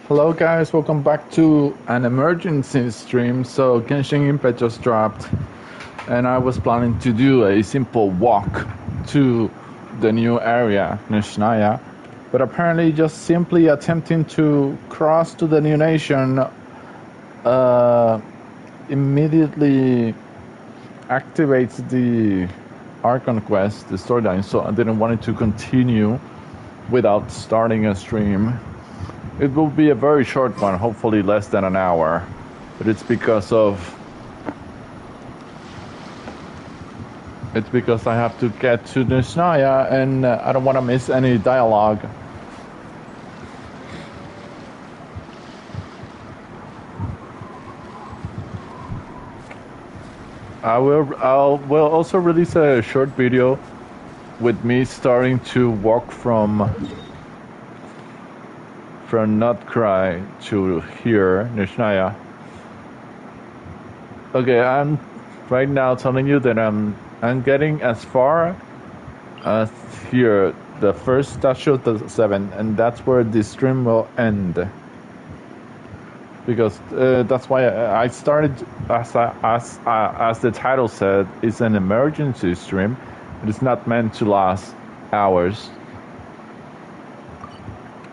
Hello guys, welcome back to an emergency stream. So Genshin Impact just dropped and I was planning to do a simple walk to the new area, Nishnaya. But apparently just simply attempting to cross to the new nation immediately activates the Archon quest, the storyline, so I didn't want it to continue without starting a stream. It will be a very short one, hopefully less than an hour. But it's because I have to get to Nishnaya and I don't want to miss any dialogue. Will also release a short video with me starting to walk from Nutcry to here, Nishnaya. Okay, I'm right now telling you that I'm getting as far as here, the first statue of the 7, and that's where the stream will end. Because that's why I started, as the title said, it's an emergency stream. It is not meant to last hours.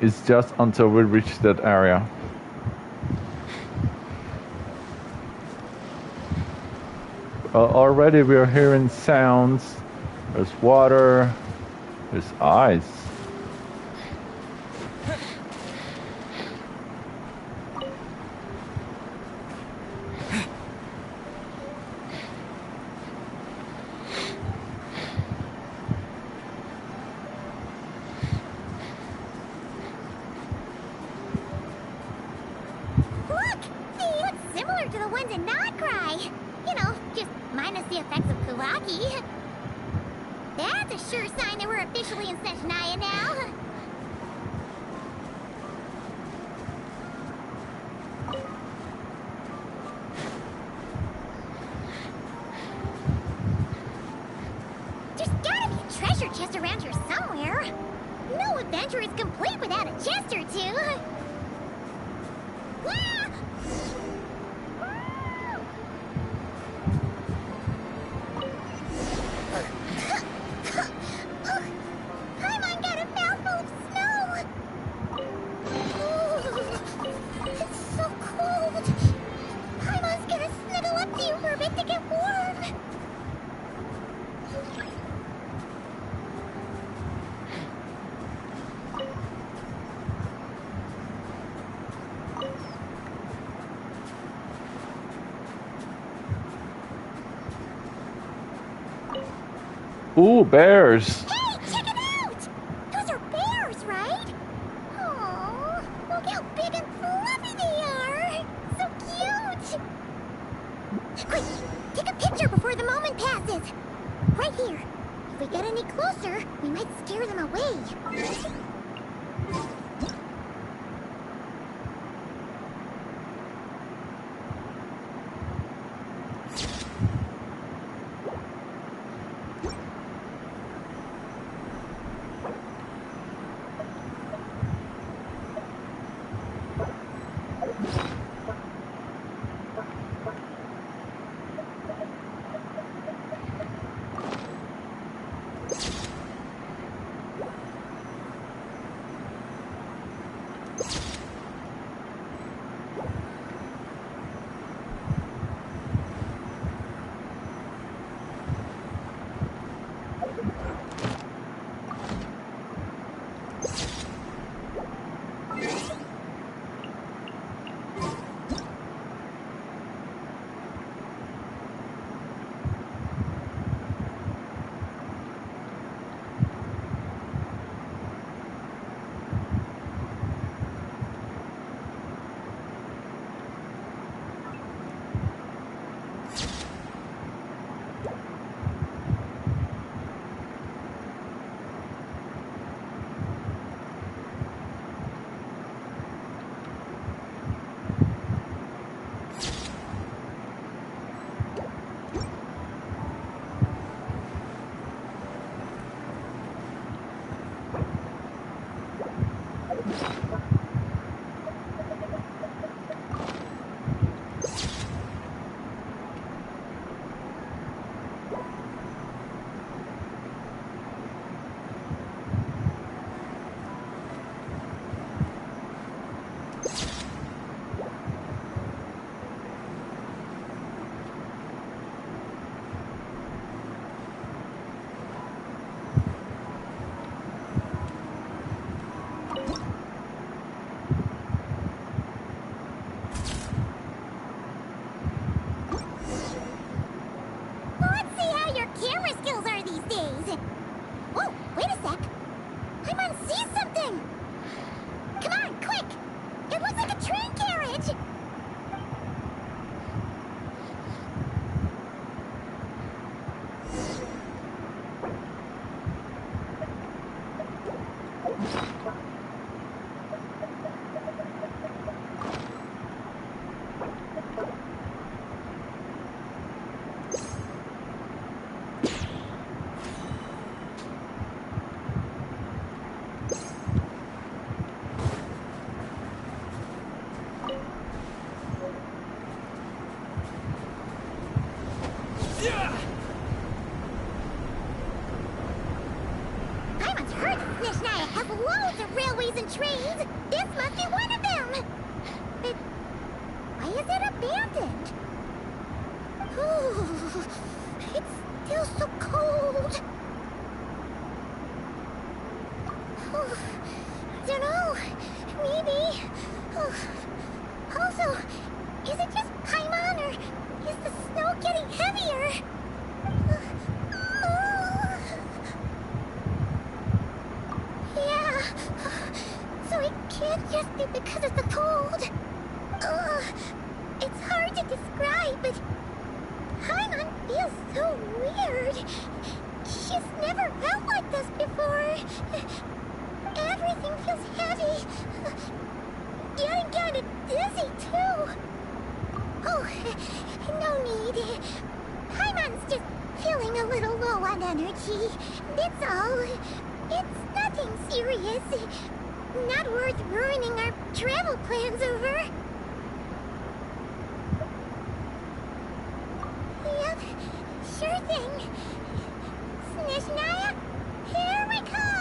It's just until we reach that area. Already we are hearing sounds. There's water. There's ice. Ooh, bears! Hey, check it out! Those are bears, right? Aww, look how big and fluffy they are! So cute! Quick, take a picture before the moment passes! Right here. If we get any closer, we might scare them away. loads of railways and trains. This must be one of them. But why is it abandoned? Ooh, it's still so cold. Oh, I don't know. Maybe. Oh. Also, is it just Paimon or is the snow getting heavier? Yeah. So it can't just be because of the cold. It's hard to describe, but Paimon feels so weird. She's never felt like this before. Everything feels heavy. Getting kind of dizzy, too. Oh, no need. Paimon's just feeling a little low on energy. That's all. It's nothing serious. Not worth ruining our travel plans over. Yep, sure thing. Snezhnaya, here we come!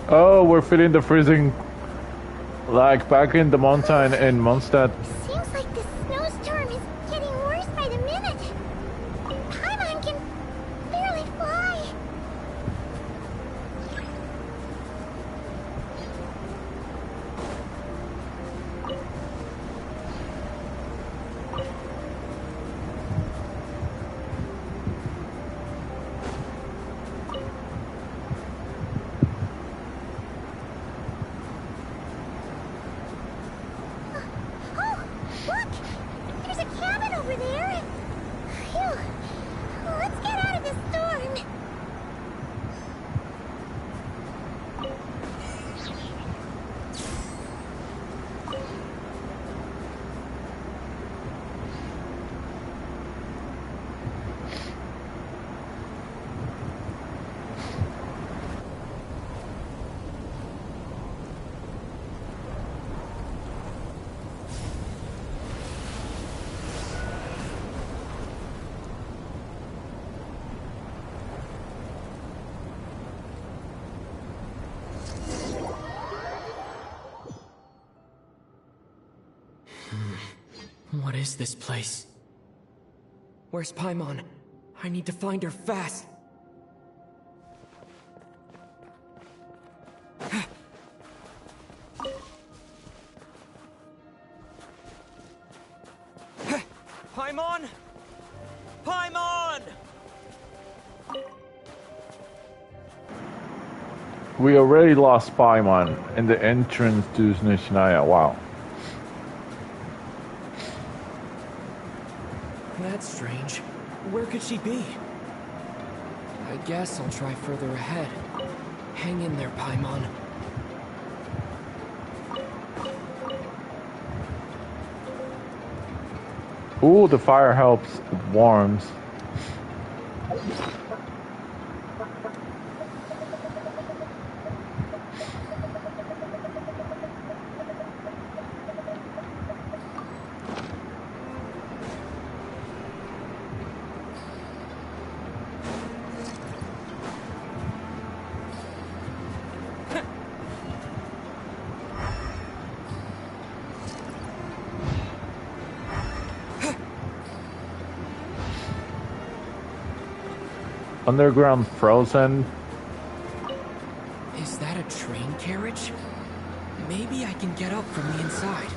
Oh, we're feeling the freezing like back in the mountain in Mondstadt. Seems like the snowstorm is getting worse by the minute. Paimon can barely fly. Oh, look! There's a cabin over there. Phew. Let's get out of this storm. What is this place? Where's Paimon? I need to find her fast. Paimon! Paimon! We already lost Paimon in the entrance to Snezhnaya. Wow. That's strange. Where could she be? I guess I'll try further ahead. Hang in there, Paimon. Ooh, the fire helps. It warms. Underground frozen. Is that a train carriage? Maybe I can get up from the inside.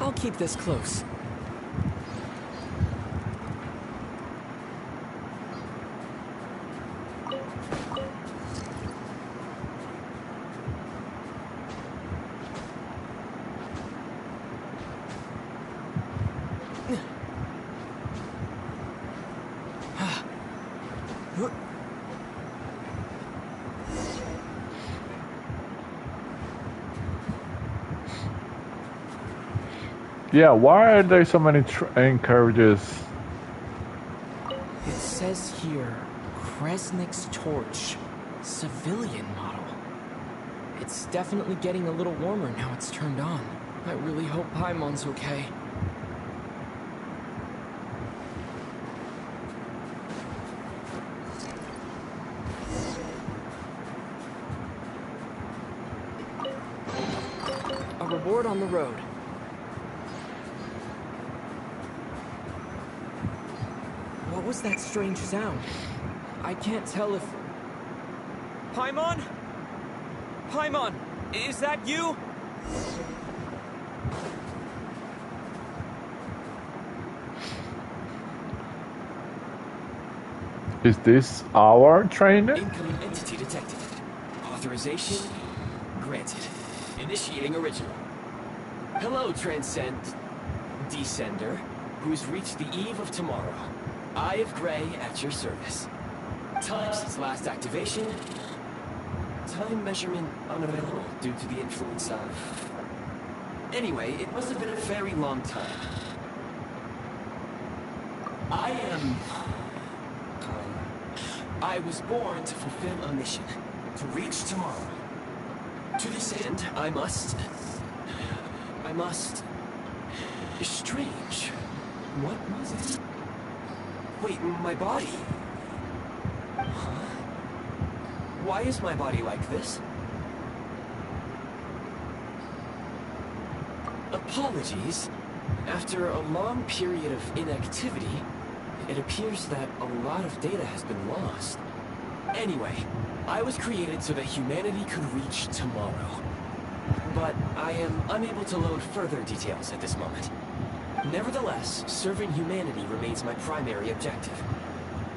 I'll keep this close. Yeah, why are there so many train carriages? It says here, Kresnik's torch, civilian model. It's definitely getting a little warmer now it's turned on. I really hope Paimon's okay. A reward on the road. What was that strange sound? I can't tell if... Paimon? Paimon, is that you? Is this our train? Incoming entity detected. Authorization granted. Initiating original. Hello, Descender, who's reached the eve of tomorrow. Eye of Grey at your service. Time since last activation. Time measurement unavailable due to the influence of... Anyway, it must have been a very long time. I was born to fulfill a mission. To reach tomorrow. To this end, I must... Strange. What was it? Wait, my body? Huh? Why is my body like this? Apologies. After a long period of inactivity, it appears that a lot of data has been lost. Anyway, I was created so that humanity could reach tomorrow. But I am unable to load further details at this moment. Nevertheless, serving humanity remains my primary objective.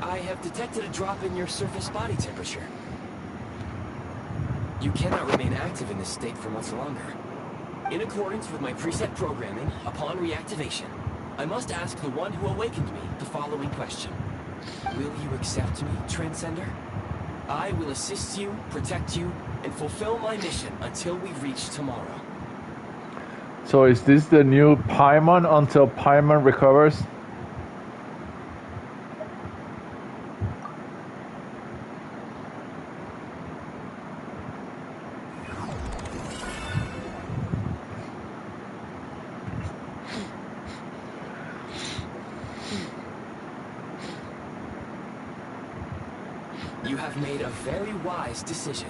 I have detected a drop in your surface body temperature. You cannot remain active in this state for much longer. In accordance with my preset programming, upon reactivation, I must ask the one who awakened me the following question. Will you accept me, Transcender? I will assist you, protect you, and fulfill my mission until we reach tomorrow. So is this the new Paimon until Paimon recovers? You have made a very wise decision.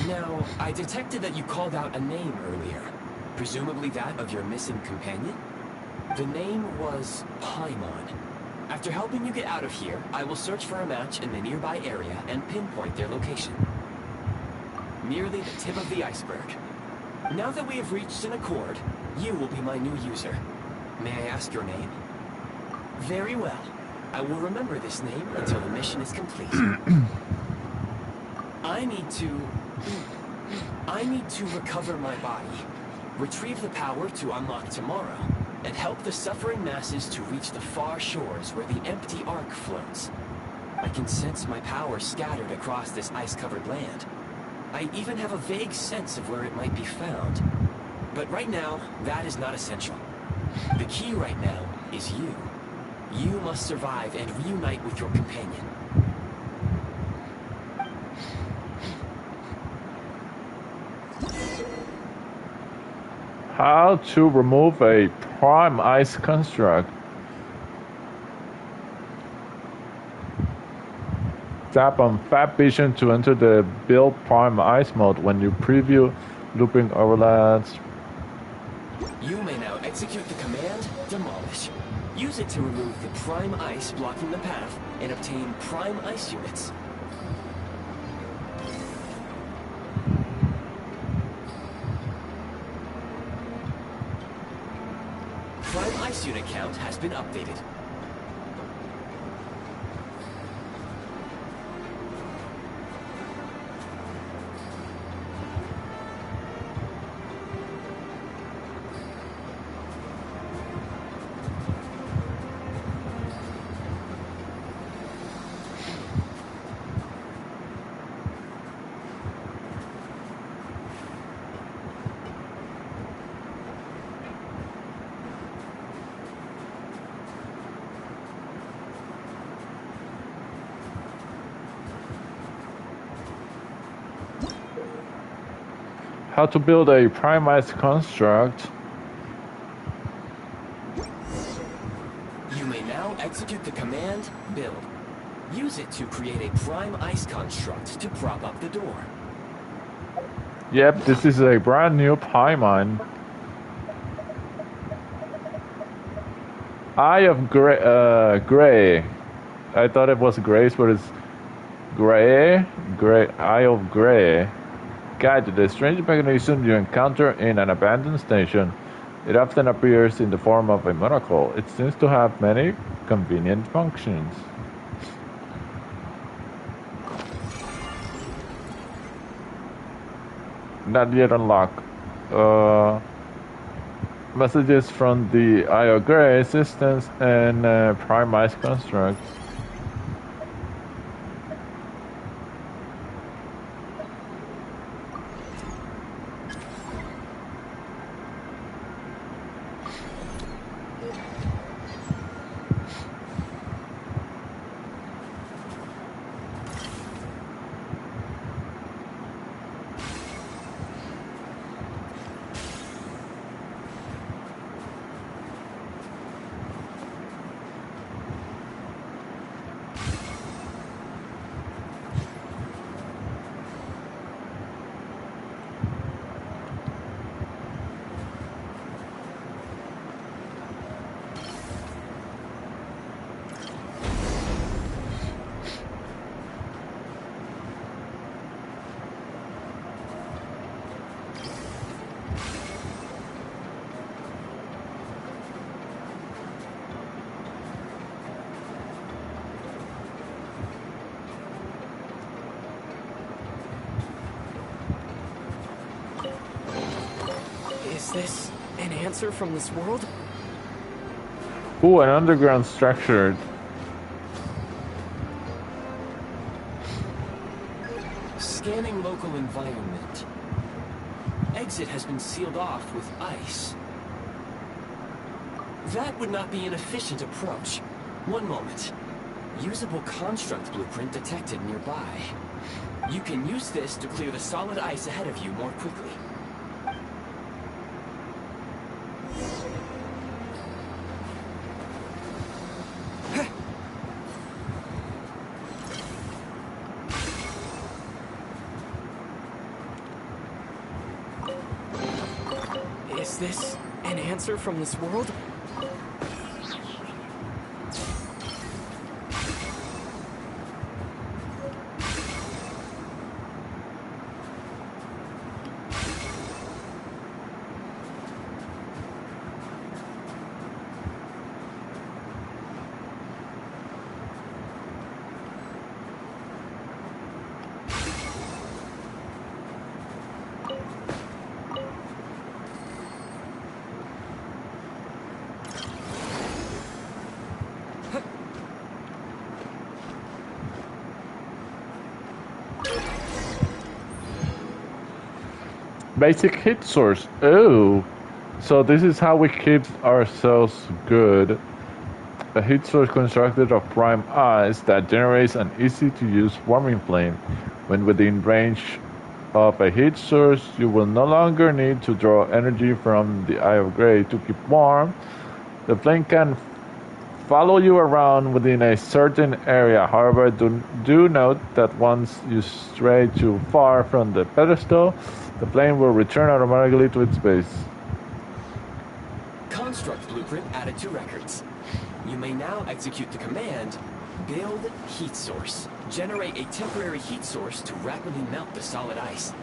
Now, I detected that you called out a name earlier. Presumably that of your missing companion? The name was Paimon. After helping you get out of here, I will search for a match in the nearby area and pinpoint their location. Merely the tip of the iceberg. Now that we have reached an accord, you will be my new user. May I ask your name? Very well. I will remember this name until the mission is complete. I need to recover my body, retrieve the power to unlock tomorrow, and help the suffering masses to reach the far shores where the empty Ark floats. I can sense my power scattered across this ice-covered land. I even have a vague sense of where it might be found. But right now, that is not essential. The key right now is you. You must survive and reunite with your companion. How to remove a prime ice construct? Tap on Fab Vision to enter the Build Prime Ice mode when you preview looping overlaps. You may now execute the command Demolish. Use it to remove the prime ice blocking the path and obtain prime ice units. Prime ice unit count has been updated. how to build a prime ice construct. You may now execute the command, build. Use it to create a prime ice construct to prop up the door. Yep, this is a brand new Paimon. Eye of Gray. I thought it was Grace, but it's Gray. Eye of Gray. Gadget, a strange mechanism you encounter in an abandoned station. It often appears in the form of a monocle. It seems to have many convenient functions. Not yet unlocked. Messages from the Eye of Grey assistance and Prime Ice construct. Is this an answer from this world? Ooh, an underground structure. Scanning local environment. Exit has been sealed off with ice. That would not be an efficient approach. One moment. Usable construct blueprint detected nearby. You can use this to clear the solid ice ahead of you more quickly. Is this an answer from this world? Basic hit source. Oh, so this is how we keep ourselves good. A heat source constructed of prime ice that generates an easy-to-use warming flame. When within range of a heat source, you will no longer need to draw energy from the Eye of Grey to keep warm. The flame can follow you around within a certain area. However, do note that once you stray too far from the pedestal, the flame will return automatically to its base. Construct blueprint added to records. You may now execute the command, build heat source. Generate a temporary heat source to rapidly melt the solid ice.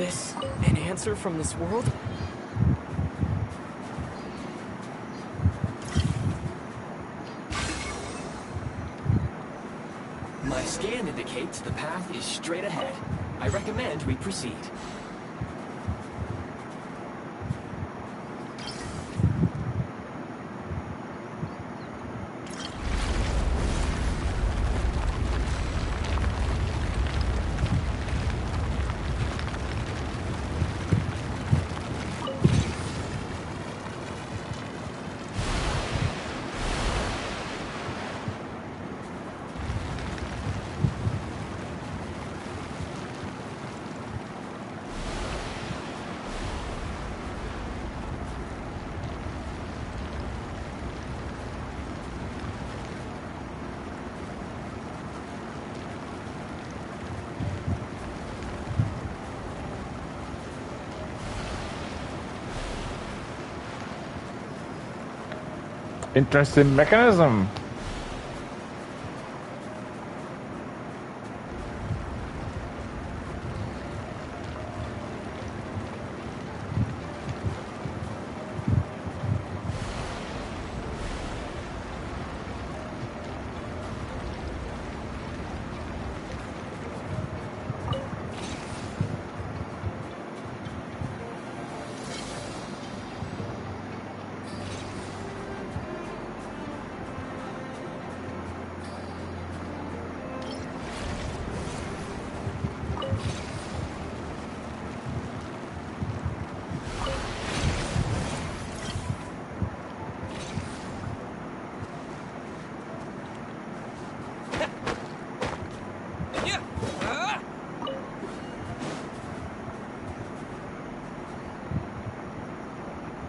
this an answer from this world? My scan indicates the path is straight ahead. I recommend we proceed. Interesting mechanism.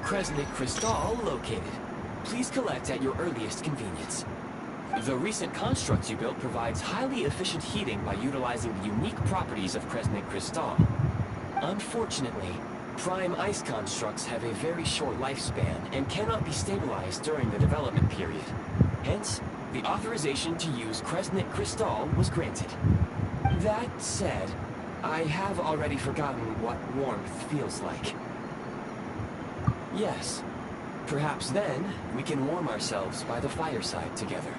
Kresnik Crystal located. Please collect at your earliest convenience. The recent construct you built provides highly efficient heating by utilizing the unique properties of Kresnik Crystal. Unfortunately, prime ice constructs have a very short lifespan and cannot be stabilized during the development period. Hence, the authorization to use Kresnik Crystal was granted. That said, I have already forgotten what warmth feels like. Yes, perhaps then we can warm ourselves by the fireside together.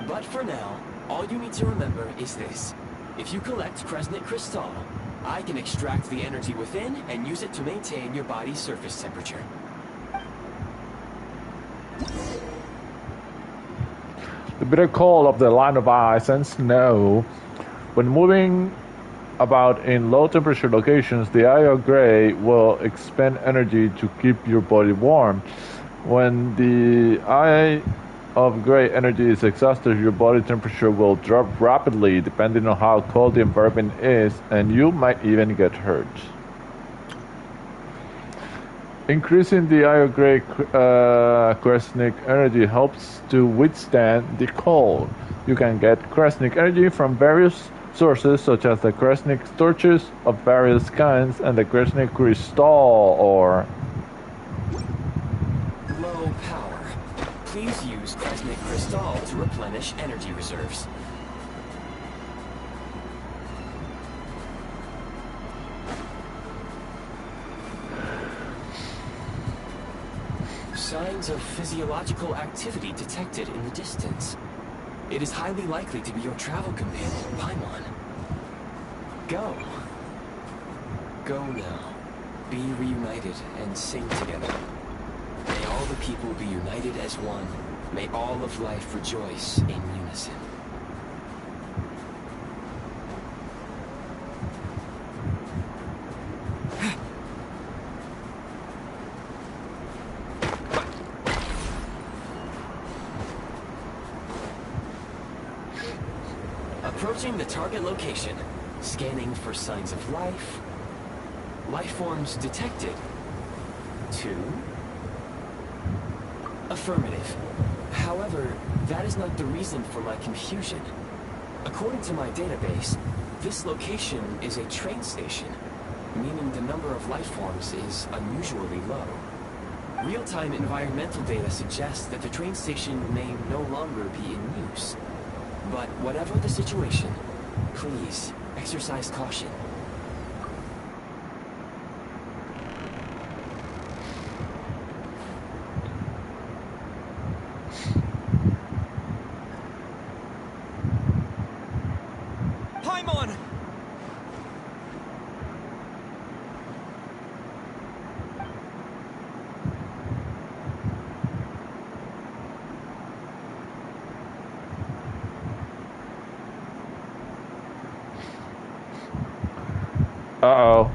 But for now, all you need to remember is this. If you collect Kresnik Crystal, I can extract the energy within and use it to maintain your body's surface temperature. The bitter cold of the land of ice and snow. When moving about in low temperature locations, the eye of gray will expend energy to keep your body warm. When the eye of gray energy is exhausted, your body temperature will drop rapidly depending on how cold the environment is, and you might even get hurt. Increasing the eye of gray Kresnik energy helps to withstand the cold. You can get Kresnik energy from various sources such as the Kresnik torches of various kinds and the Kresnik Crystal ore. Low power. Please use Kresnik Crystal to replenish energy reserves. Signs of physiological activity detected in the distance. It is highly likely to be your travel companion, Paimon. Go. Go now. Be reunited and sing together. May all the people be united as one. May all of life rejoice in unison. Approaching the target location, scanning for signs of life. Life forms detected. 2. Affirmative. However, that is not the reason for my confusion. According to my database, this location is a train station, meaning the number of life forms is unusually low. Real-time environmental data suggests that the train station may no longer be in use. But whatever the situation, please exercise caution. Uh-oh.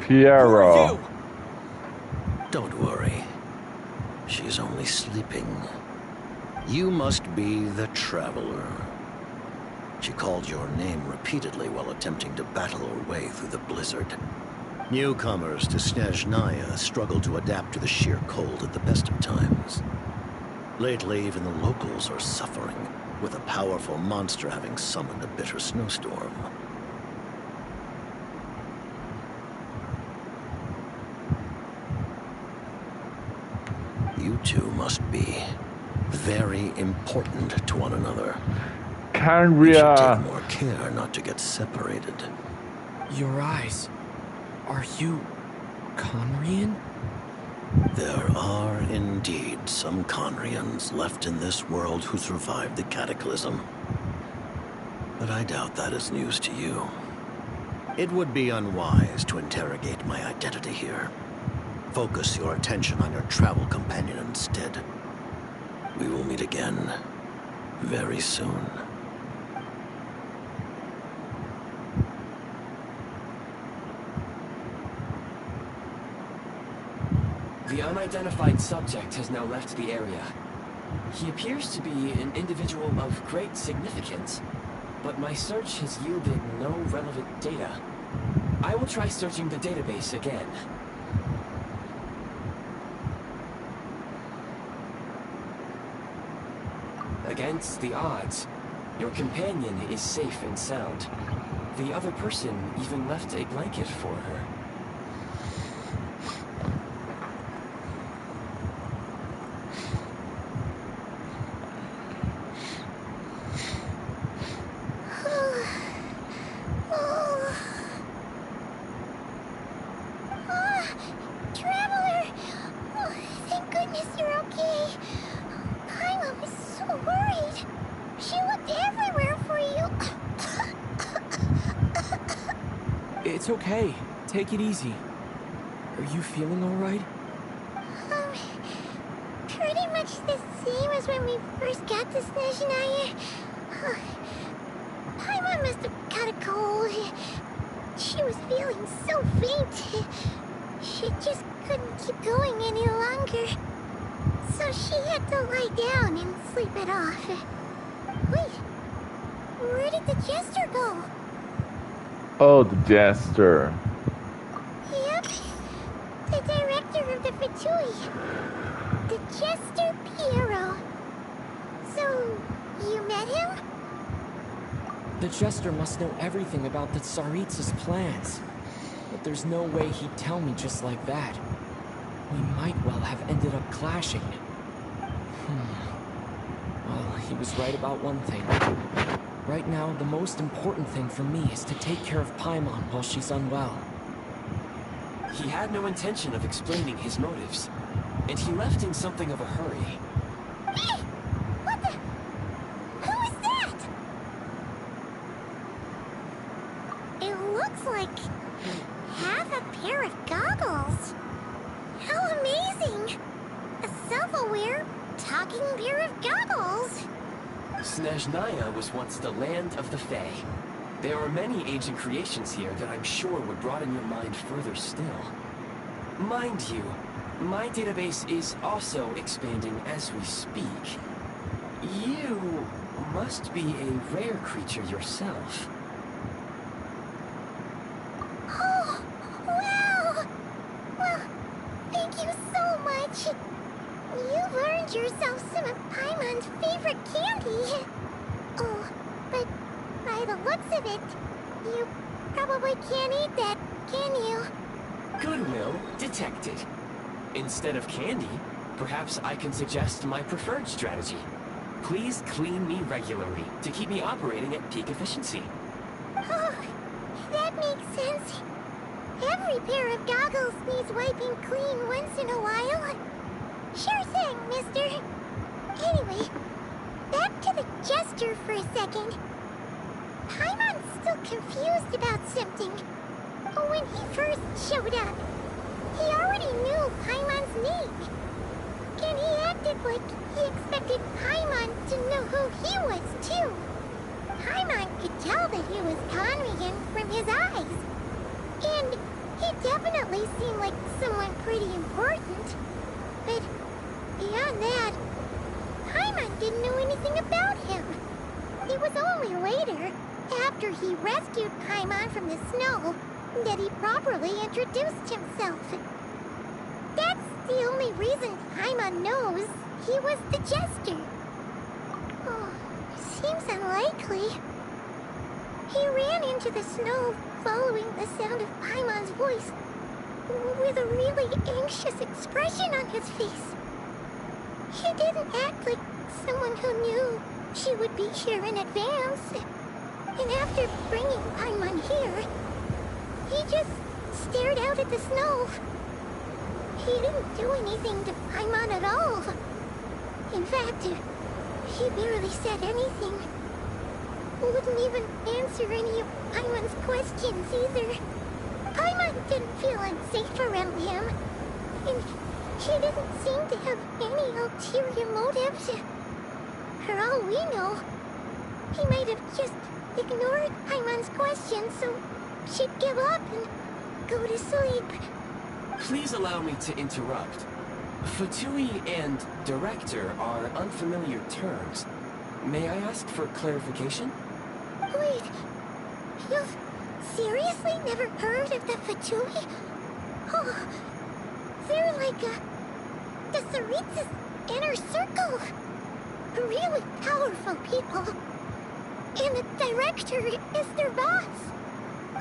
Piero. Who are you? Don't worry. She's only sleeping. You must be the Traveler. She called your name repeatedly while attempting to battle her way through the blizzard. Newcomers to Snezhnaya struggle to adapt to the sheer cold at the best of times. Lately, even the locals are suffering, with a powerful monster having summoned a bitter snowstorm. You two must be very important to one another. You should take more care not to get separated. Your eyes. Are you Conrian? There are indeed some Conrians left in this world who survived the cataclysm. But I doubt that is news to you. It would be unwise to interrogate my identity here. Focus your attention on your travel companion instead. We will meet again very soon. The unidentified subject has now left the area. He appears to be an individual of great significance, but my search has yielded no relevant data. I will try searching the database again. Against the odds, your companion is safe and sound. The other person even left a blanket for her. Traveler! Oh, thank goodness you're okay. Paimon was so worried. She looked everywhere for you. It's okay. Take it easy. Are you feeling alright? Pretty much the same as when we first got to Snezhnaya. Paimon must have caught a cold. She was feeling so faint. She just couldn't keep going any longer. So she had to lie down and sleep it off. Wait, where did the Jester go? Oh, the Jester. Yep, the director of the Fatui. The Jester Piero. So, you met him? The Jester must know everything about the Tsaritsa's plans. But there's no way he'd tell me just like that. We might well have ended up clashing. Well, he was right about one thing. Right now, the most important thing for me is to take care of Paimon while she's unwell. He had no intention of explaining his motives, and he left in something of a hurry. Hey! What the? Who is that? It looks like half a pair of goggles. How amazing! A self-aware, talking pair of goggles. Snezhnaya was once the land of the Fae. There are many ancient creations here that I'm sure would broaden your mind further still. Mind you, my database is also expanding as we speak. You must be a rare creature yourself. Oh, wow! Well, thank you so much. You've earned yourself some of Paimon's favorite candy. Oh, but by the looks of it, you probably can't eat that, can you? Goodwill detected. Instead of candy, perhaps I can suggest my preferred strategy. Please clean me regularly to keep me operating at peak efficiency. Oh, that makes sense. Every pair of goggles needs wiping clean once in a while. Sure thing, mister. Anyway, back to the Jester for a second. Paimon's still confused about something. When he first showed up, he already knew Paimon's name. Can he acted like he expected Paimon to know who he was, too. Paimon could tell that he was Conrigan from his eyes. And he definitely seemed like someone pretty important. But beyond that, Paimon didn't know anything about him. It was only later, after he rescued Paimon from the snow, that he properly introduced himself. That's the only reason Paimon knows he was the Jester. Oh, seems unlikely. He ran into the snow following the sound of Paimon's voice, with a really anxious expression on his face. He didn't act like someone who knew she would be here in advance. And after bringing Paimon here, he just stared out at the snow. He didn't do anything to Paimon at all. In fact, he barely said anything. Wouldn't even answer any of Paimon's questions either. Paimon didn't feel unsafe around him, and he didn't seem to have any ulterior motives. For all we know, he might have just ignored Paimon's questions so she'd give up and go to sleep. Please allow me to interrupt. Fatui and director are unfamiliar terms. May I ask for clarification? Wait, you've seriously never heard of the Fatui? Oh, they're like the Tsaritsa's inner circle. Really powerful people. And the director is their boss.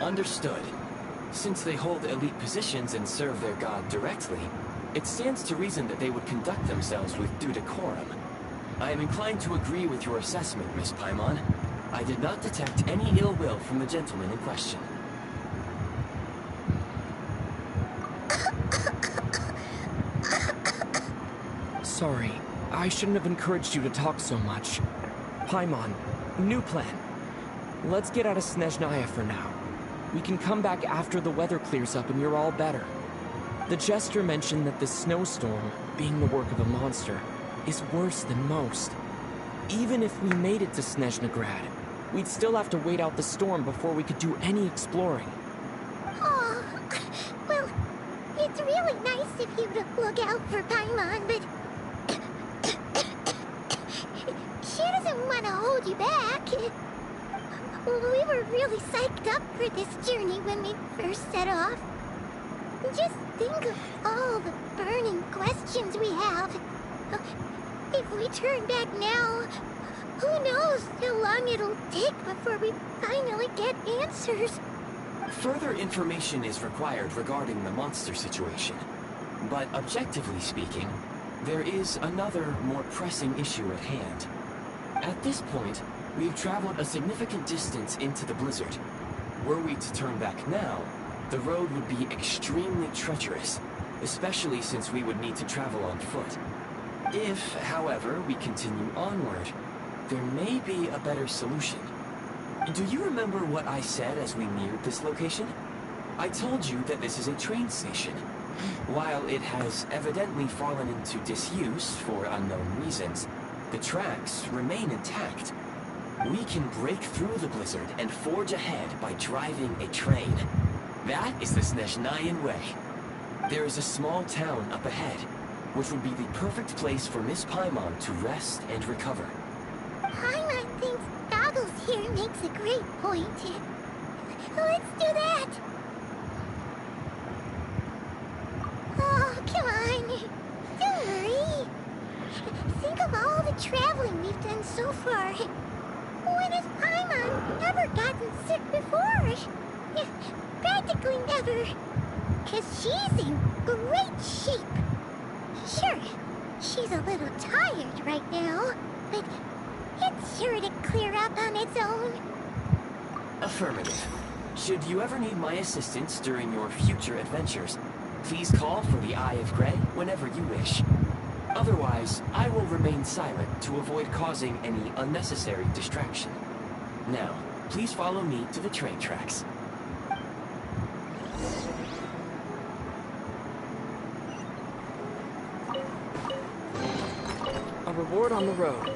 Understood. Since they hold elite positions and serve their god directly, it stands to reason that they would conduct themselves with due decorum. I am inclined to agree with your assessment, Miss Paimon. I did not detect any ill will from the gentleman in question. Sorry, I shouldn't have encouraged you to talk so much. Paimon, new plan. Let's get out of Snezhnaya for now. We can come back after the weather clears up and you're all better. The Jester mentioned that this snowstorm, being the work of a monster, is worse than most. Even if we made it to Snezhnegrad, we'd still have to wait out the storm before we could do any exploring. Oh, well, it's really nice of you to look out for Paimon, but she doesn't want to hold you back. We were really psyched up for this journey when we first set off. Just think of all the burning questions we have. If we turn back now, who knows how long it'll take before we finally get answers. Further information is required regarding the monster situation. But objectively speaking, there is another, more pressing issue at hand. At this point, we've traveled a significant distance into the blizzard. Were we to turn back now, the road would be extremely treacherous, especially since we would need to travel on foot. If, however, we continue onward, there may be a better solution. Do you remember what I said as we neared this location? I told you that this is a train station. While it has evidently fallen into disuse for unknown reasons, the tracks remain intact. We can break through the blizzard and forge ahead by driving a train. That is the Snezhnayan way. There is a small town up ahead, which would be the perfect place for Miss Paimon to rest and recover. Paimon thinks Goggles here makes a great point. Let's do that! Oh, come on! Don't worry! Think of all the traveling we've done so far. When has Paimon ever gotten sick before? Practically never. 'Cause she's in great shape. Sure, she's a little tired right now, but it's sure to clear up on its own. Affirmative. Should you ever need my assistance during your future adventures, please call for the Eye of Grey whenever you wish. Otherwise, I will remain silent to avoid causing any unnecessary distraction. Now, please follow me to the train tracks. Reward on the road.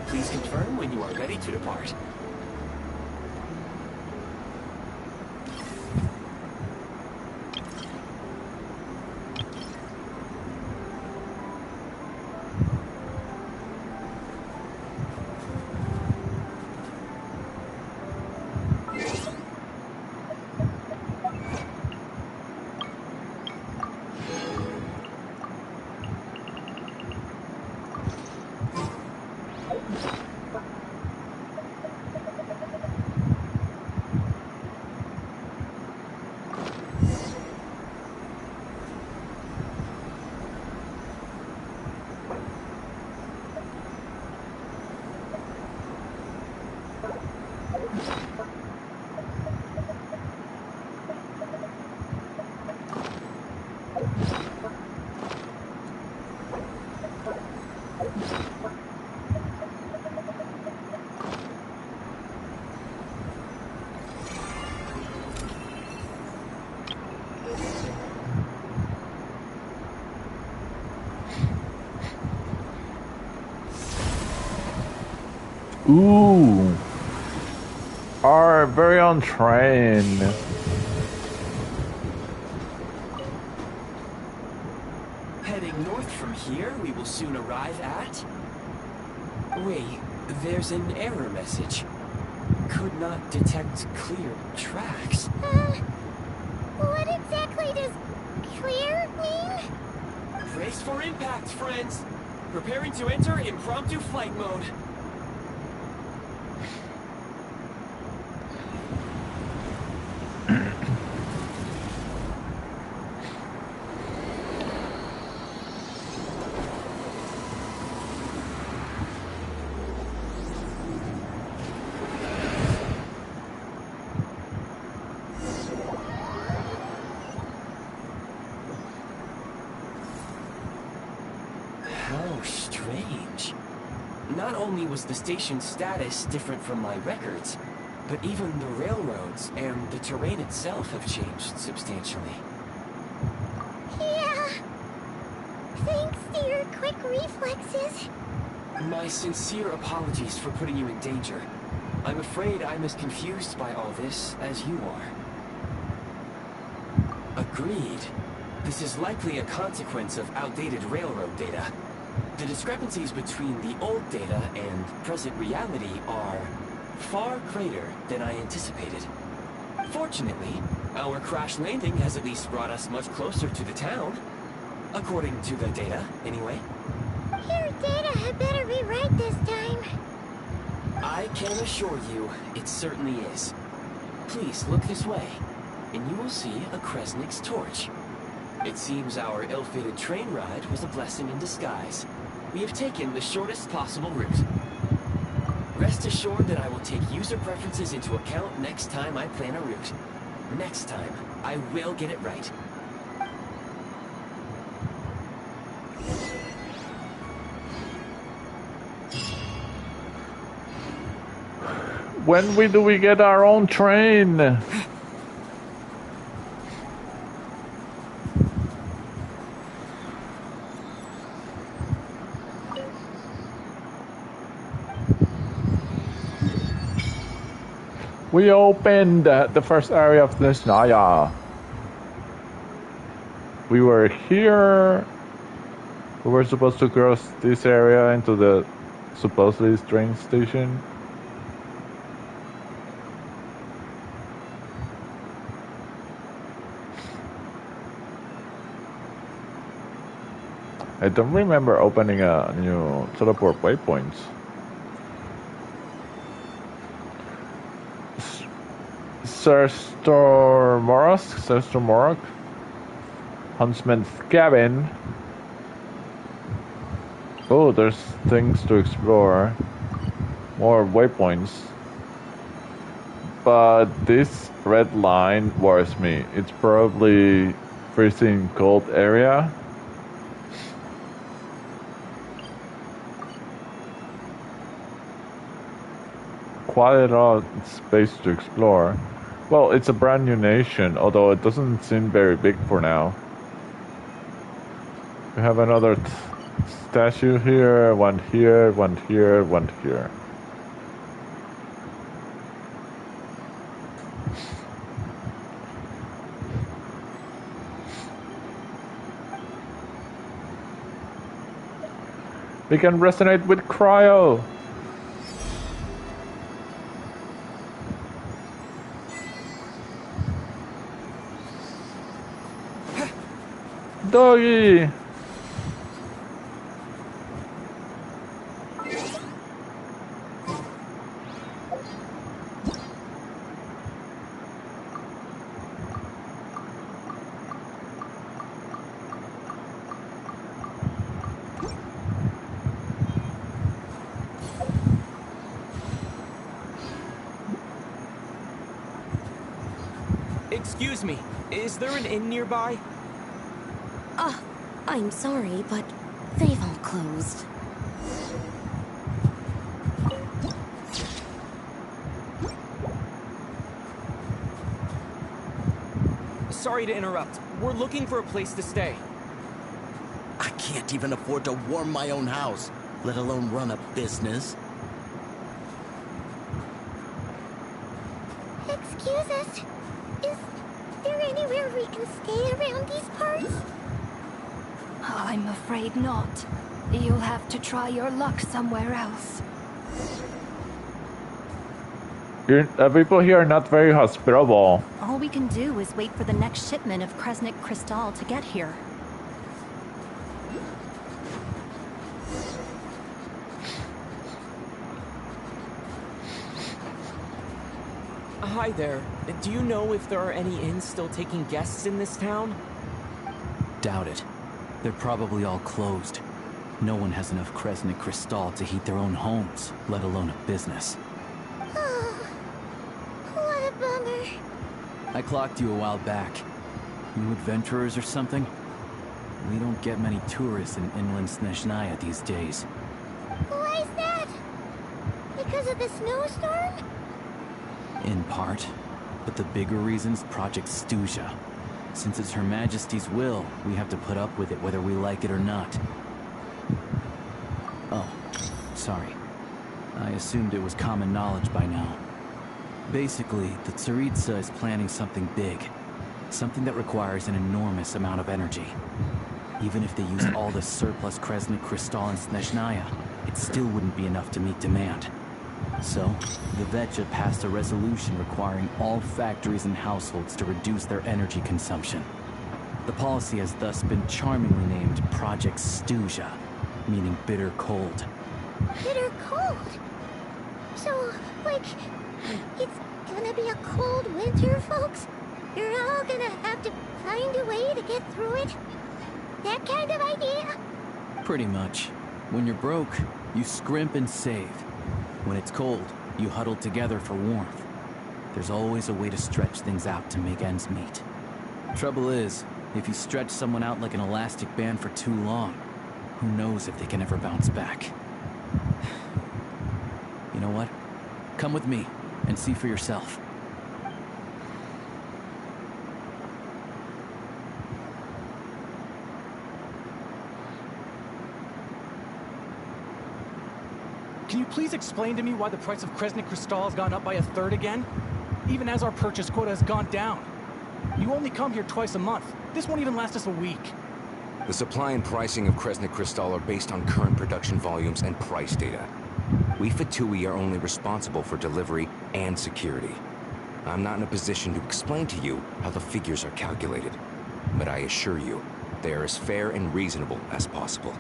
Please confirm when you are ready to depart. Ooh, our very own train. Heading north from here, we will soon arrive at... Wait, there's an error message. Could not detect clear tracks. What exactly does clear mean? Brace for impact, friends! Preparing to enter impromptu flight mode. How strange. Not only was the station's status different from my records, but even the railroads and the terrain itself have changed substantially. Yeah. Thanks to your quick reflexes. My sincere apologies for putting you in danger. I'm afraid I'm as confused by all this as you are. Agreed. This is likely a consequence of outdated railroad data. The discrepancies between the old data and present reality are far greater than I anticipated. Fortunately, our crash landing has at least brought us much closer to the town. According to the data, anyway. Your data had better be right this time. I can assure you, it certainly is. Please look this way, and you will see a Kresnik's torch. It seems our ill-fated train ride was a blessing in disguise. We have taken the shortest possible route. Rest assured that I will take user preferences into account next time I plan a route. Next time, I will get it right. When do we get our own train? We opened the first area of Snezhnaya. We were here. We were supposed to cross this area into the supposedly train station. I don't remember opening a new teleport waypoints. Serster Huntsman's cabin. Oh, there's things to explore. More waypoints. But this red line worries me. It's probably freezing cold area. Quite a lot of space to explore. Well, it's a brand new nation, although it doesn't seem very big for now. We have another statue here, one here, one here, one here. We can resonate with cryo. Doggy. Excuse me, is there an inn nearby? I'm sorry, but they've all closed. Sorry to interrupt. We're looking for a place to stay. I can't even afford to warm my own house, let alone run a business. Excuse us. Is there anywhere we can stay around these parts? I'm afraid not. You'll have to try your luck somewhere else. People here are not very hospitable. All we can do is wait for the next shipment of Kresnik Crystal to get here. Hi there. Do you know if there are any inns still taking guests in this town? Doubt it. They're probably all closed. No one has enough Kresnik Crystal to heat their own homes, let alone a business. Oh, what a bummer. I clocked you a while back. New adventurers or something? We don't get many tourists in inland Snezhnaya these days. Why is that? Because of the snowstorm? In part. But the bigger reason's Project Stuja. Since it's Her Majesty's will, we have to put up with it whether we like it or not. Oh, sorry. I assumed it was common knowledge by now. Basically, the Tsaritsa is planning something big. Something that requires an enormous amount of energy. Even if they used all the surplus Kresnik Crystal in Snezhnaya, it still wouldn't be enough to meet demand. So, the Vetja passed a resolution requiring all factories and households to reduce their energy consumption. The policy has thus been charmingly named Project Stuja, meaning bitter cold. Bitter cold? So, like, it's gonna be a cold winter, folks? You're all gonna have to find a way to get through it? That kind of idea? Pretty much. When you're broke, you scrimp and save. When it's cold, you huddle together for warmth. There's always a way to stretch things out to make ends meet. Trouble is, if you stretch someone out like an elastic band for too long, who knows if they can ever bounce back. You know what? Come with me and see for yourself. Can you please explain to me why the price of Kresnik Crystal has gone up by 1/3 again? Even as our purchase quota has gone down. You only come here twice a month. This won't even last us a week. The supply and pricing of Kresnik Crystal are based on current production volumes and price data. We Fatui are only responsible for delivery and security. I'm not in a position to explain to you how the figures are calculated, but I assure you, they are as fair and reasonable as possible.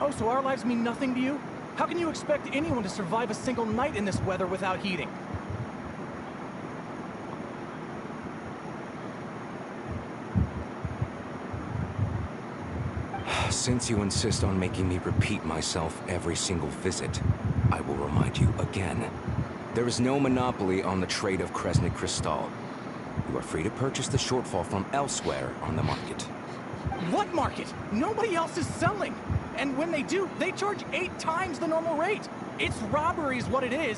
Oh, so our lives mean nothing to you? How can you expect anyone to survive a single night in this weather without heating? Since you insist on making me repeat myself every single visit, I will remind you again. There is no monopoly on the trade of Kresnik Kristall. You are free to purchase the shortfall from elsewhere on the market. What market? Nobody else is selling. And when they do, they charge 8 times the normal rate. It's robbery is what it is.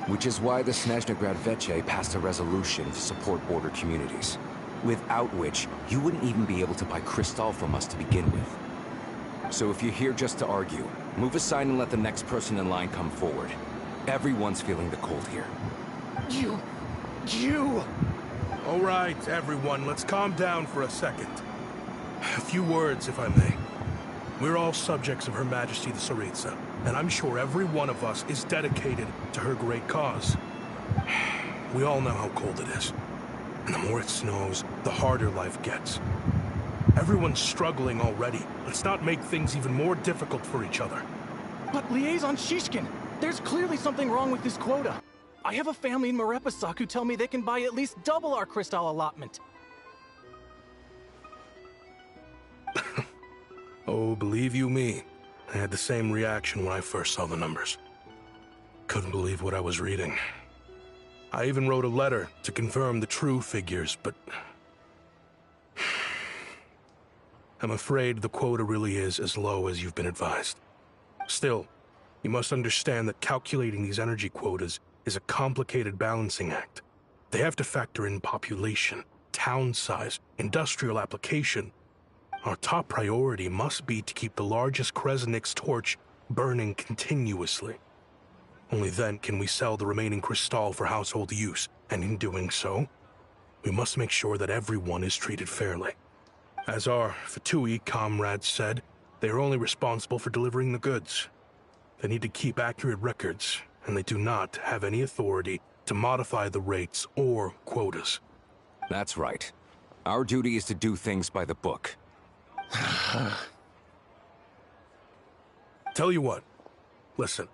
Which is why the Snezhnegrad Veche passed a resolution to support border communities, without which you wouldn't even be able to buy Kristall from us to begin with. So if you're here just to argue, move aside and let the next person in line come forward. Everyone's feeling the cold here. You... All right, everyone, let's calm down for a second. A few words, if I may. We're all subjects of Her Majesty the Tsaritsa, and I'm sure every one of us is dedicated to her great cause. We all know how cold it is, and the more it snows, the harder life gets. Everyone's struggling already. Let's not make things even more difficult for each other. But Liaison Shishkin, there's clearly something wrong with this quota. I have a family in Marepasak who tell me they can buy at least double our Kristall allotment. Oh, believe you me, I had the same reaction when I first saw the numbers. Couldn't believe what I was reading. I even wrote a letter to confirm the true figures, but... I'm afraid the quota really is as low as you've been advised. Still, you must understand that calculating these energy quotas is a complicated balancing act. They have to factor in population, town size, industrial application. Our top priority must be to keep the largest Kresnik's torch burning continuously. Only then can we sell the remaining Kristall for household use, and in doing so, we must make sure that everyone is treated fairly. As our Fatui comrades said, they are only responsible for delivering the goods. They need to keep accurate records, and they do not have any authority to modify the rates or quotas. That's right. Our duty is to do things by the book. Tell you what, listen.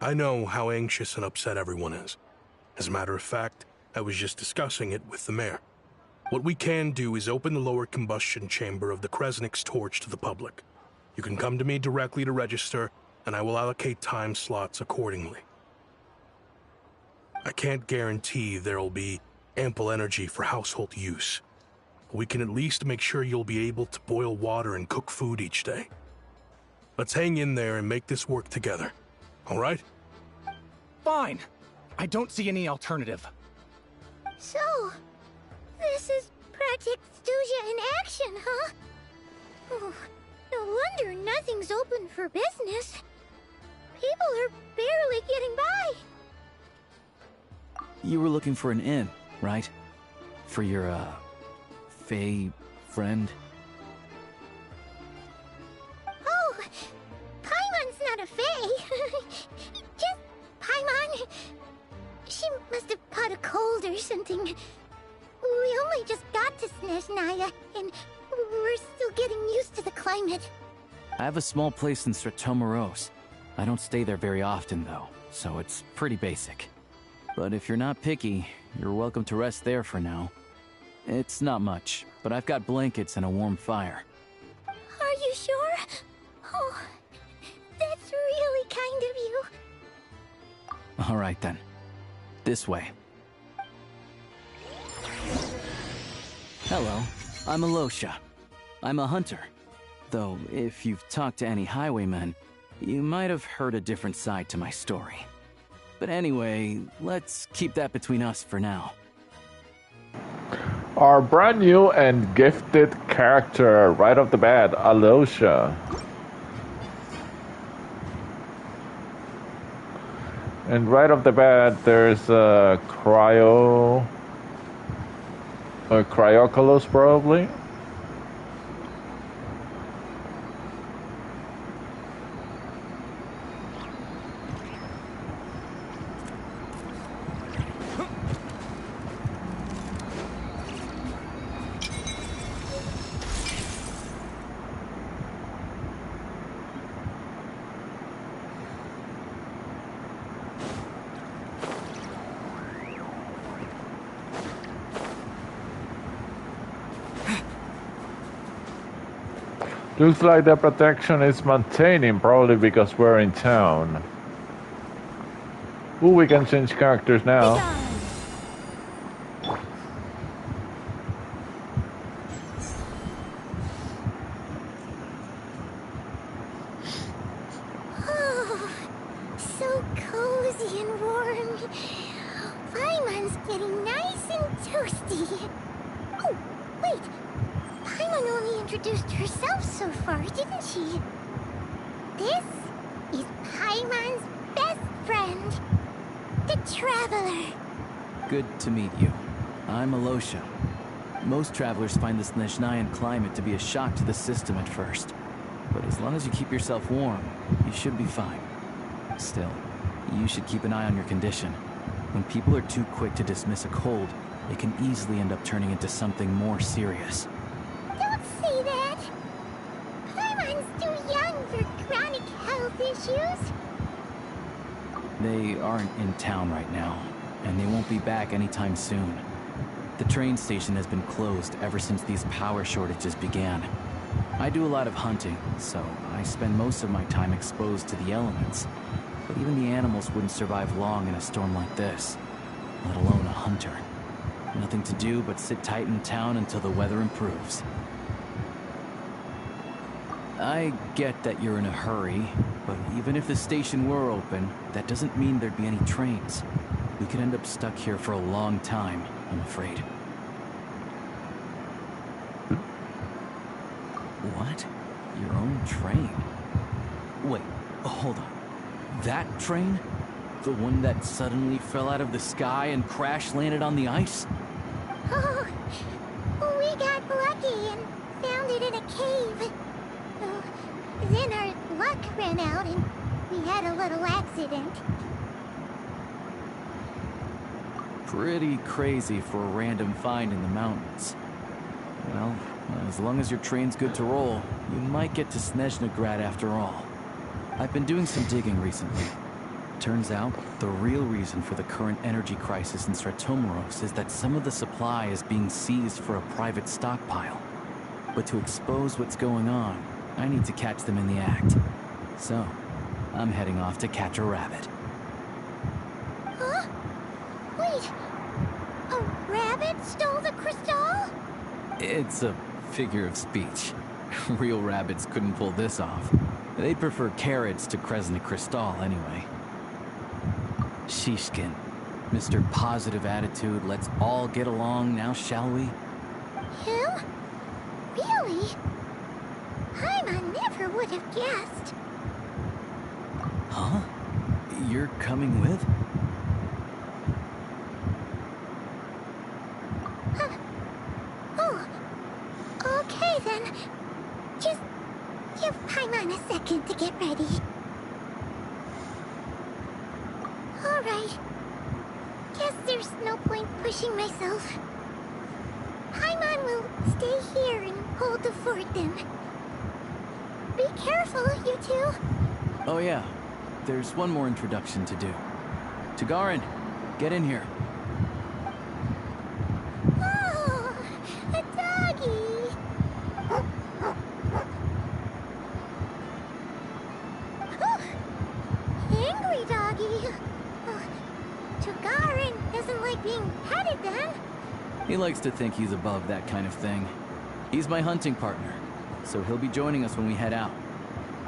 I know how anxious and upset everyone is. As a matter of fact, I was just discussing it with the mayor. What we can do is open the lower combustion chamber of the Kresnik's torch to the public. You can come to me directly to register, and I will allocate time slots accordingly. I can't guarantee there'll be ample energy for household use. But we can at least make sure you'll be able to boil water and cook food each day. Let's hang in there and make this work together. All right? Fine. I don't see any alternative. So, this is Project Stuja in action, huh? Oh, no wonder nothing's open for business. People are barely getting by. You were looking for an inn, right? For your, Fae friend? Oh, Paimon's not a Fae. Just Paimon. She must have caught a cold or something. We only just got to Snezhnaya, and we're still getting used to the climate. I have a small place in Stratomaros. I don't stay there very often, though, so it's pretty basic. But if you're not picky, you're welcome to rest there for now. It's not much, but I've got blankets and a warm fire. Are you sure? Oh, that's really kind of you. All right, then. This way. Hello, I'm Alosha. I'm a hunter. Though, if you've talked to any highwaymen, you might have heard a different side to my story. But anyway, let's keep that between us for now. Our brand new and gifted character right off the bat, Alosha. And right off the bat, there's a Cryoculus probably. Looks like the protection is maintaining, probably because we're in town. Ooh, we can change characters now. Oh, so cozy and warm. Paimon's getting nice and toasty. Oh, wait. Paimon only introduced herself so far, didn't she? This is Paimon's best friend, the Traveler. Good to meet you. I'm Alosha. Most travelers find the Snezhnayan climate to be a shock to the system at first. But as long as you keep yourself warm, you should be fine. Still, you should keep an eye on your condition. When people are too quick to dismiss a cold, it can easily end up turning into something more serious. Don't say that. Paimon's too young for chronic health issues. They aren't in town right now, and they won't be back anytime soon. The train station has been closed ever since these power shortages began. I do a lot of hunting, so I spend most of my time exposed to the elements. But even the animals wouldn't survive long in a storm like this, let alone a hunter. Nothing to do but sit tight in town until the weather improves. I get that you're in a hurry, but even if the station were open, that doesn't mean there'd be any trains. We could end up stuck here for a long time, I'm afraid. What? Your own train? Wait, hold on. That train? The one that suddenly fell out of the sky and crash-landed on the ice? Oh, we got lucky and found it in a cave. Oh, then our luck ran out and we had a little accident. Pretty crazy for a random find in the mountains. Well, as long as your train's good to roll, you might get to Snezhnegrad after all. I've been doing some digging recently. Turns out, the real reason for the current energy crisis in Stratomaros is that some of the supply is being seized for a private stockpile. But to expose what's going on, I need to catch them in the act. So, I'm heading off to catch a rabbit. Huh? Wait, a rabbit stole the crystal? It's a figure of speech. Real rabbits couldn't pull this off. They'd prefer carrots to Kresnik Crystal anyway. Shishkin, Mr. Positive Attitude, let's all get along now, shall we? Him? Really? Paimon never would have guessed. Huh? You're coming with? Oh, okay then. Just give Paimon a second to get ready. Alright. Guess there's no point pushing myself. Paimon will stay here and hold the fort then. Be careful, you two. Oh yeah, there's one more introduction to do. Tagarin, get in here. Oh, a doggy. Oh, angry doggy. Oh, Tagarin doesn't like being petted then. He likes to think he's above that kind of thing. He's my hunting partner, so he'll be joining us when we head out.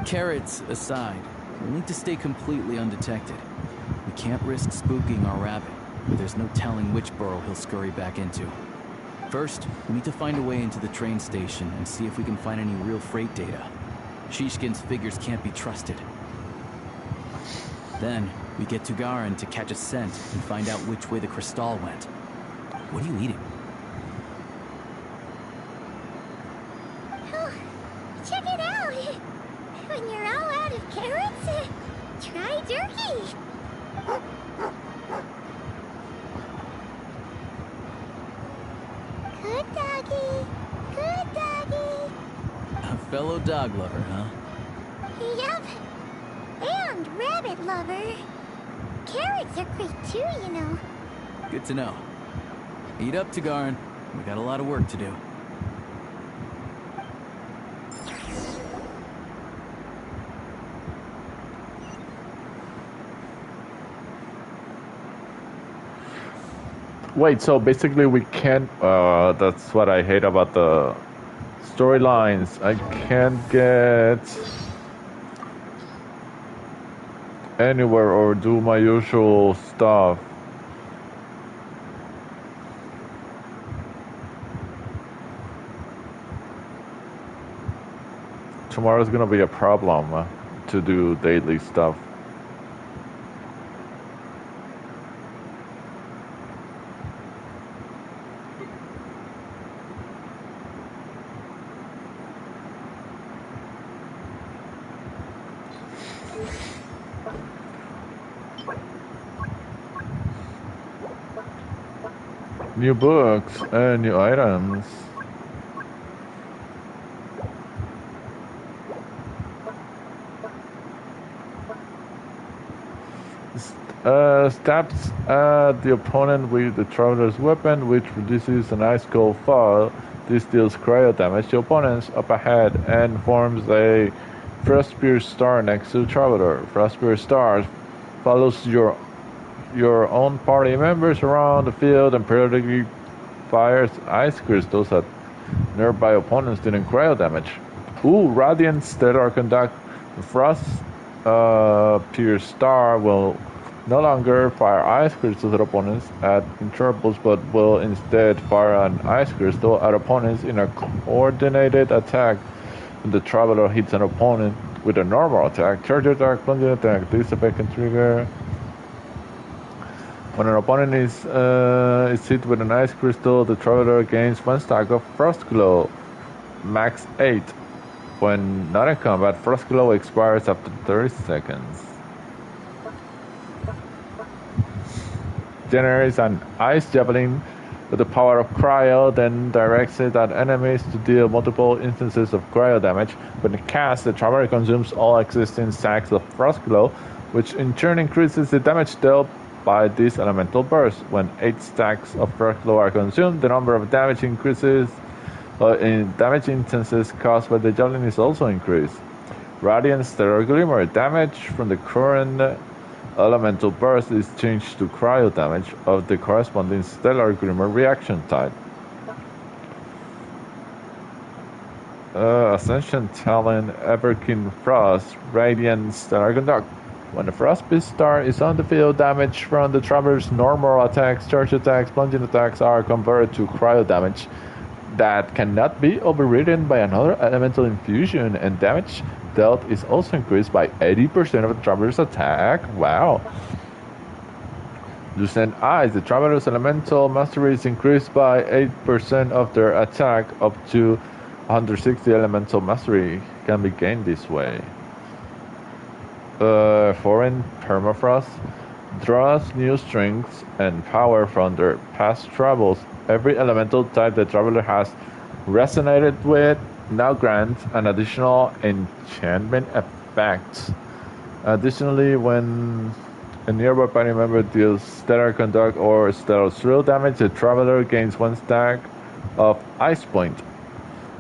Carrots aside, we'll need to stay completely undetected. We can't risk spooking our rabbit, but there's no telling which burrow he'll scurry back into. First, we need to find a way into the train station and see if we can find any real freight data. Shishkin's figures can't be trusted. Then, we get Tugarin to catch a scent and find out which way the crystal went. What are you eating? Oh, check it out. When you're all out of carrots, try turkey. Good doggy. Good doggy. A fellow dog lover, huh? Yep. And rabbit lover. Carrots are great too, you know. Good to know. Eat up, Tugarin. We got a lot of work to do. Wait, so basically we can't. That's what I hate about the storylines. I can't get anywhere or do my usual stuff. Tomorrow's gonna be a problem to do daily stuff. New books and new items. Stabs at the opponent with the traveler's weapon, which produces an ice cold fall. This deals cryo damage to opponents up ahead and forms a Frostbeard star next to the traveler. Frostbeard stars follows your own party members around the field and periodically fires ice crystals at nearby opponents dealing cryo damage. Ooh, Radiant Stellar Conduct. The Frost Pierce Star will no longer fire ice crystals at opponents at intervals, but will instead fire an ice crystal at opponents in a coordinated attack. When the traveler hits an opponent with a normal attack, charge attack, plunging attack, this effect can trigger when an opponent is hit with an ice crystal. The traveler gains 1 stack of Frost Glow, max 8. When not in combat, Frost Glow expires after 30 seconds. Generates an ice javelin with the power of cryo, then directs it at enemies to deal multiple instances of cryo damage. When cast, the traveler consumes all existing stacks of Frost Glow, which in turn increases the damage dealt by this elemental burst. When 8 stacks of Frost Glow are consumed, the number of damage increases. In damage instances caused by the javelin is also increased. Radiant Stellar Glimmer. Damage from the current elemental burst is changed to cryo damage of the corresponding Stellar Glimmer reaction type. Ascension Talent, Everkin Frost, Radiant Stellar Conduct. When the Frostbeast Star is on the field, damage from the traveler's normal attacks, charge attacks, plunging attacks are converted to cryo damage that cannot be overridden by another elemental infusion, and damage dealt is also increased by 80% of the traveler's attack. Wow. Lucent Eyes. The traveler's elemental mastery is increased by 8% of their attack. Up to 160 elemental mastery can be gained this way. Foreign Permafrost draws new strength and power from their past travels. Every elemental type the traveler has resonated with now grants an additional enchantment effect. Additionally, when a nearby party member deals Stellar Conduct or Stellar Thrill damage, the traveler gains 1 stack of Ice Point.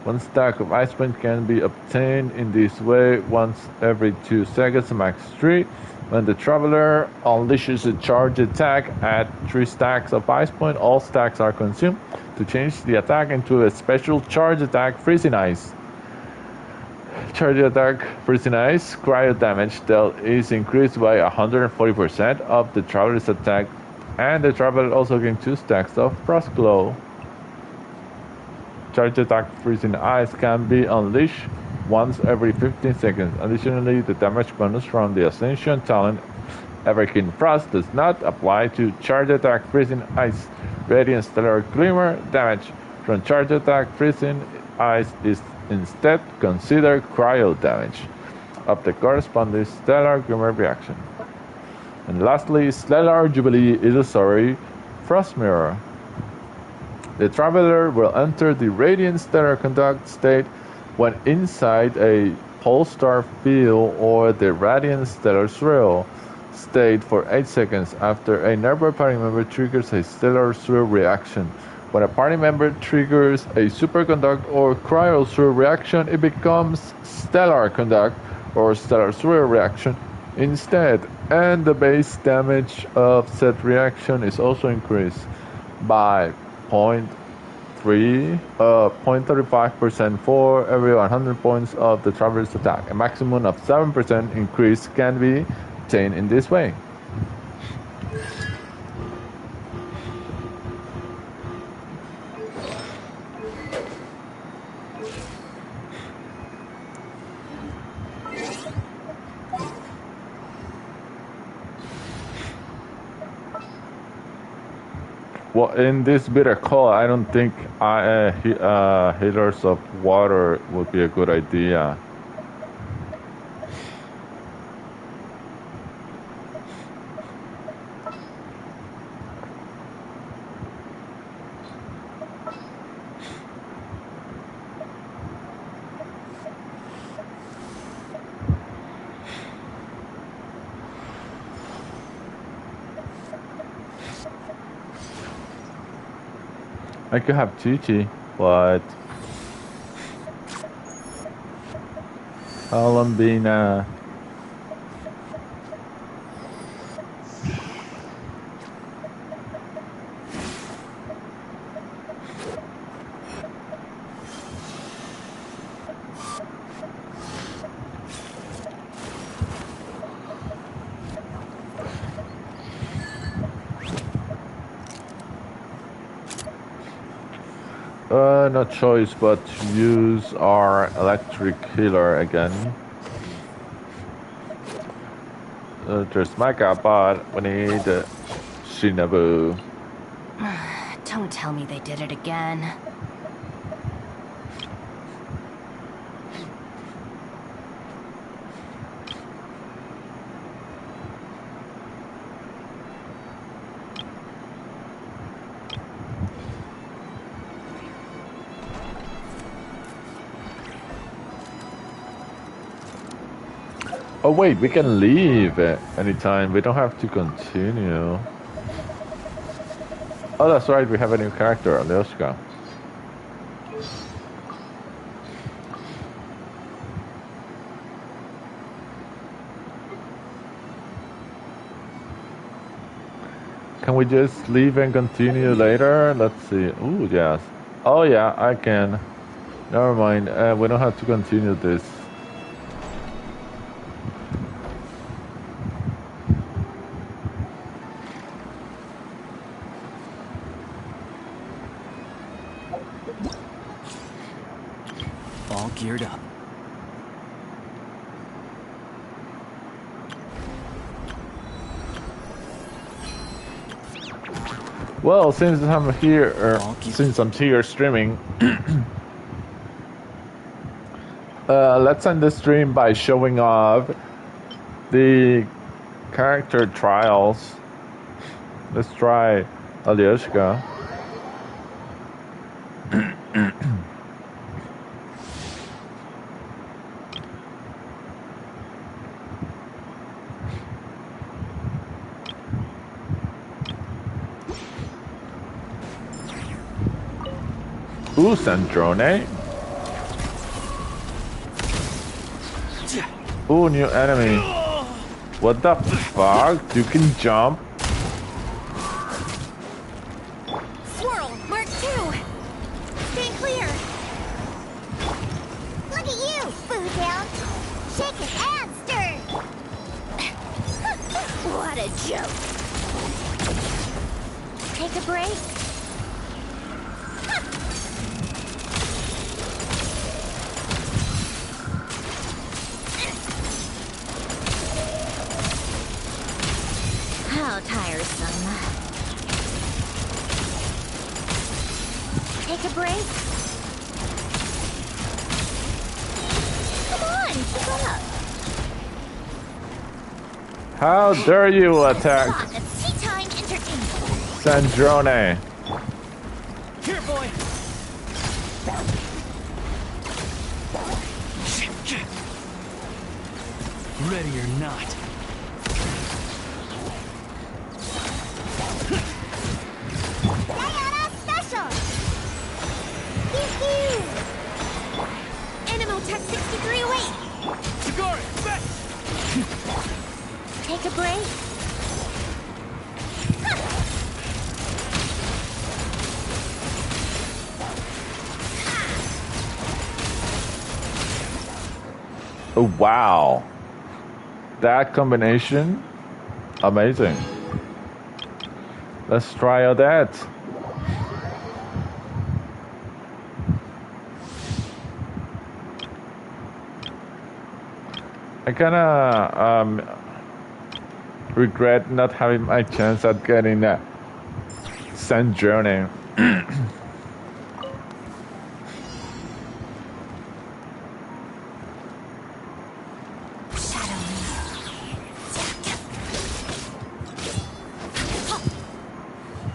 1 stack of Ice Point can be obtained in this way once every 2 seconds, max 3. When the traveler unleashes a charge attack at 3 stacks of Ice Point, all stacks are consumed. To change the attack into a special charge attack, Freezing Ice. Charge attack, Freezing Ice, cryo damage dealt is increased by 140% of the traveler's attack, and the traveler also gains 2 stacks of Frost Glow. Charge attack, Freezing Ice can be unleashed once every 15 seconds. Additionally, the damage bonus from the Ascension Talent Everkin Frost does not apply to Charge Attack Freezing Ice. Radiant Stellar Glimmer damage from Charge Attack Freezing Ice is instead considered cryo damage of the corresponding Stellar Glimmer reaction. And lastly, Stellar Jubilee Illusory Frost Mirror. The traveler will enter the Radiant Stellar Conduct state when inside a Polestar field or the Radiant Stellar Thrill state for 8 seconds after a nearby party member triggers a Stellar Thrill reaction. When a party member triggers a Superconduct or Cryo Thrill reaction, it becomes Stellar Conduct or Stellar Thrill reaction instead, and the base damage of said reaction is also increased. by 0.35% for every 100 points of the traveler's attack. A maximum of 7% increase can be obtained in this way. Well, in this bitter cold, I don't think heaters of water would be a good idea. I could have Chi-Chi, but Alambina. No choice but to use our electric healer again. There's Mega, but we need Shinobu. Don't tell me they did it again. Oh wait, we can leave anytime. We don't have to continue. Oh, that's right. We have a new character, Alyoshka. Can we just leave and continue later? Let's see. Ooh, yes. Oh yeah, I can. Never mind. We don't have to continue this. All geared up. Well, since I'm here streaming, let's end the stream by showing off the character trials. Let's try Alyoshka. Ooh, Sandrone. Ooh, new enemy. What the fuck? You can jump? Swirl, Mark 2! Stay clear! Look at you, Bootown! Shaking and stirred! What a joke! Take a break. How tiresome. Take a break. Come on, keep up. How dare you attack Clock of tea time entertainment. Sandrone? Here, boy! Ready or not. Diana Special! Pew pew! Animal Tech 6308! Sigari, back! Take a break. Oh, wow. That combination, amazing. Let's try out that. I kinda regret not having my chance at getting a Sand Journey.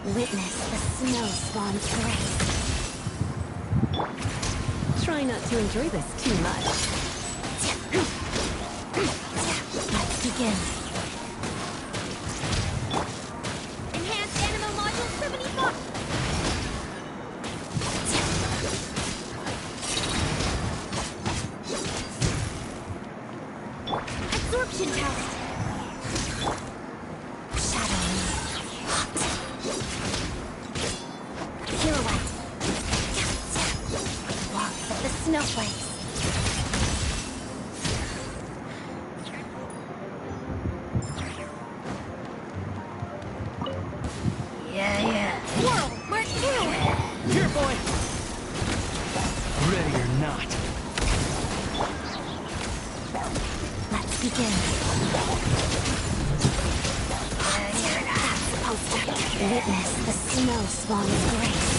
Witness the snow spawn's grace. Try not to enjoy this too much. Let's begin. Enhanced animal module 74. Absorption test. Snowflakes. Yeah. Whoa, Mark 2! Here, boy! Ready or not. Let's begin. Witness the snow spawn's grace.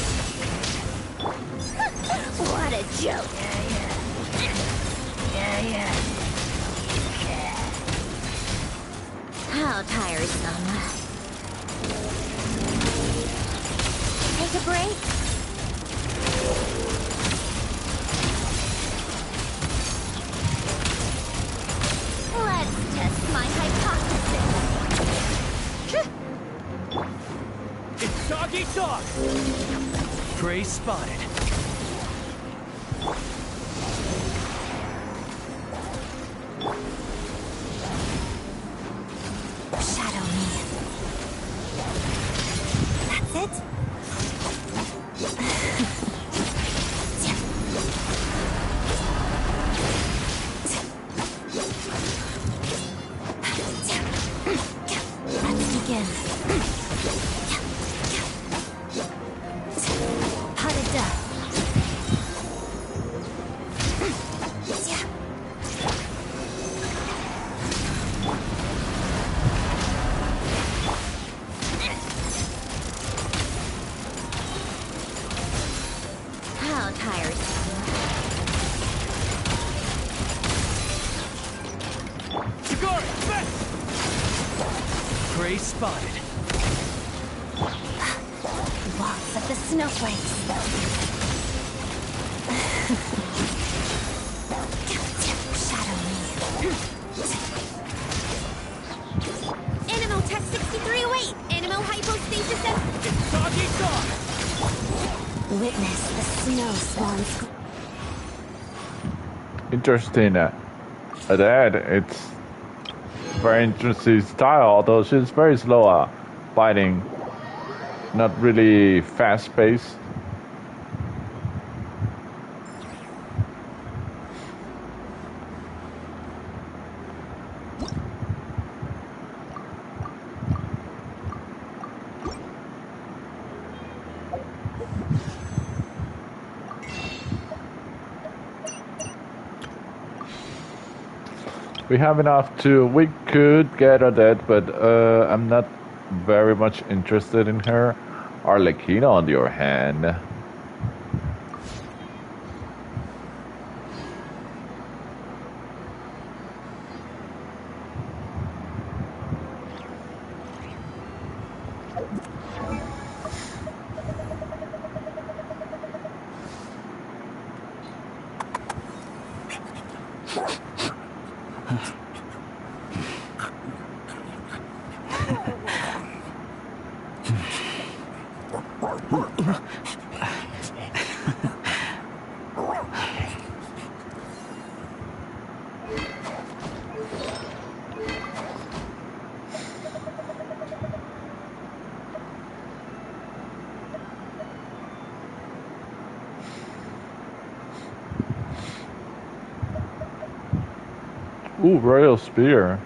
What a joke! Yeah. How tiresome. Take a break. Let's test my hypothesis. It's Doggy Dog! Prey spotted. Shadow me. That's it? Let's begin. Potted dust. How tiresome. Cigar! Fence! Prey spotted. Lots of the snowflakes. Shadow me. Animal Tech 6308. Animal hypostasis and... It's Doggy Dog! Witness the snow swans. Interesting. That it's very interesting style, although she's very slow fighting. Not really fast paced. We have enough we could get a dead, but I'm not very much interested in her. Arlecchino, on the other hand. Ooh, Royal Spear.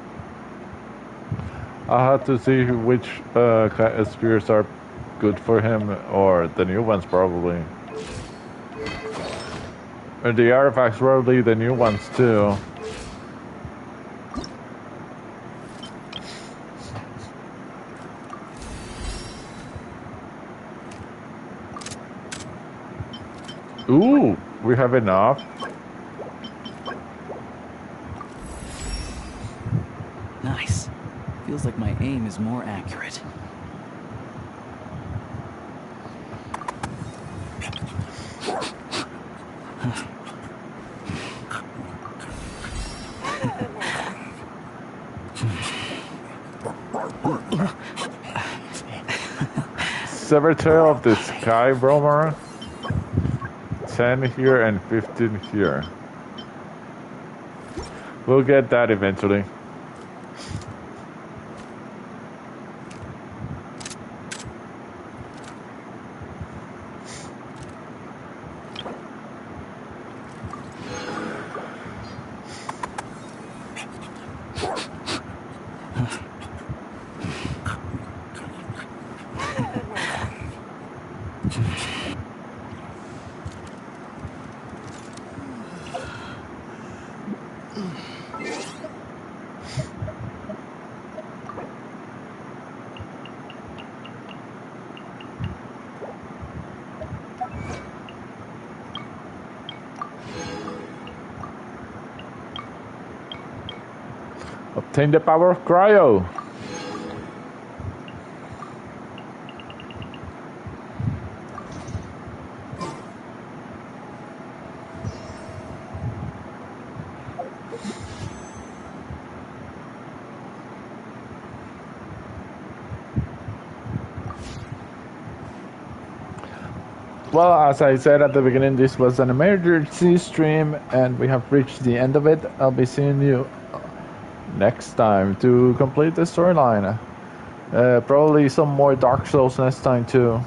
I have to see which spears are good for him, or the new ones probably. And the artifacts probably the new ones too. Ooh, we have enough. Nice. Feels like my aim is more accurate. Severtail of the Sky Bromer. 10 here and 15 here. We'll get that eventually. Obtain the power of cryo. Well, as I said at the beginning, this was an emergency stream and we have reached the end of it. I'll be seeing you next time to complete the storyline. Probably some more Dark Souls next time too.